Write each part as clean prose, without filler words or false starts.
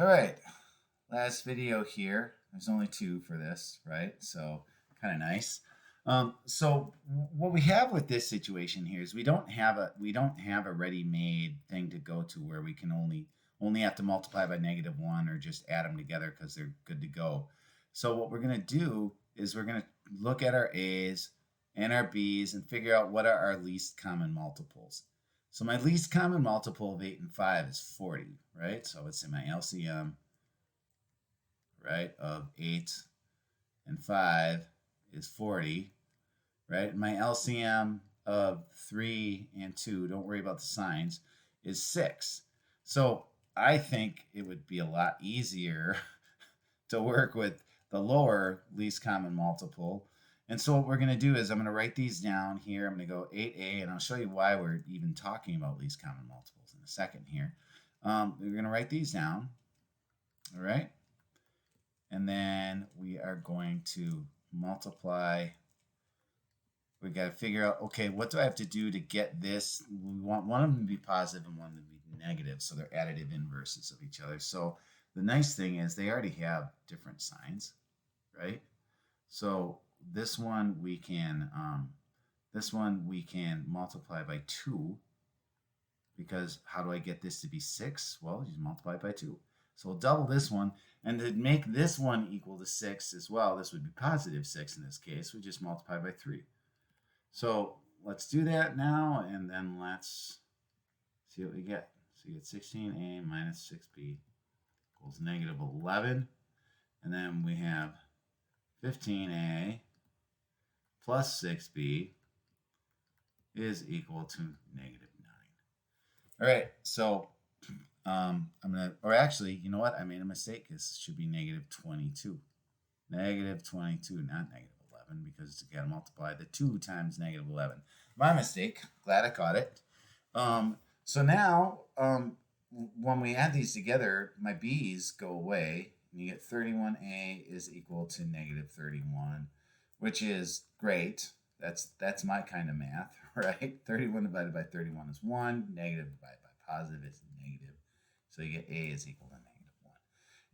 All right, last video here. There's only two for this, right? So kind of nice. So what we have with this situation here is we don't have a ready-made thing to go to where we can only have to multiply by -1 or just add them together because they're good to go. So what we're going to do is we're going to look at our A's and our B's and figure out what are our least common multiples. So my least common multiple of 8 and 5 is 40, right? So let's say my LCM, right, of 8 and 5 is 40, right? My LCM of 3 and 2, don't worry about the signs, is 6. So I think it would be a lot easier to work with the lower least common multiple. And so what we're going to do is I'm going to write these down here. I'm going to go 8a, and I'll show you why we're even talking about least common multiples in a second here. We're going to write these down, all right? And then we are going to multiply. We got to figure out, okay, what do I have to do to get this? We want one of them to be positive and one to be negative, so they're additive inverses of each other. So the nice thing is they already have different signs, right? So this one we can multiply by 2, because how do I get this to be 6? Well, you multiply it by 2. So we'll double this one, and to make this one equal to 6 as well, this would be positive 6 in this case, we just multiply by 3. So let's do that now, and then let's see what we get. So you get 16a minus 6b equals -11, and then we have 15a plus 6b is equal to -9. All right, so I'm gonna, or actually, you know what? I made a mistake. This should be -22. -22, not -11, because you got to multiply the 2 times -11. My mistake. Glad I caught it. So now, when we add these together, my b's go away, and you get 31a is equal to -31, which is great. That's my kind of math, right? 31 divided by 31 is 1. Negative divided by positive is negative. So you get a is equal to -1.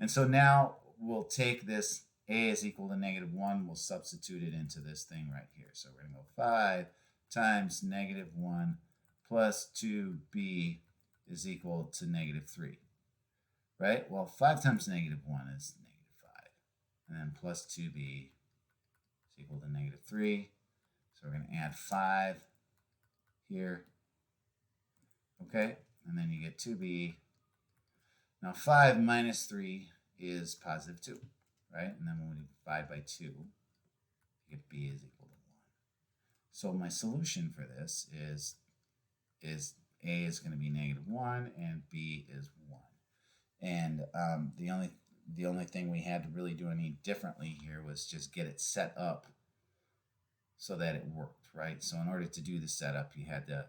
And so now we'll take this a is equal to -1. We'll substitute it into this thing right here. So we're going to go 5 times -1 plus 2b is equal to -3. Right? Well, 5 times -1 is -5. And then plus 2b is equal to -3. So we're going to add 5 here. Okay? And then you get 2b. Now 5 minus 3 is positive 2. Right? And then when we divide by 2, you get b is equal to 1. So my solution for this is a is going to be -1 and b is 1. And the only thing we had to really do any differently here was just get it set up so that it worked, right? So in order to do the setup, you had to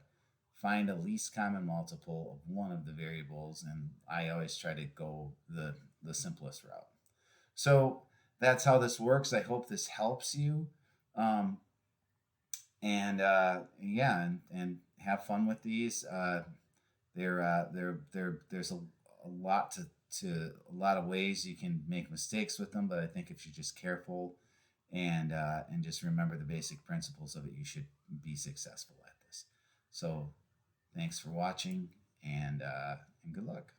find a least common multiple of one of the variables, and I always try to go the simplest route. So that's how this works. I hope this helps you. Yeah, and have fun with these. There's a lot of ways you can make mistakes with them, but I think if you're just careful and just remember the basic principles of it, you should be successful at this. So thanks for watching, and good luck.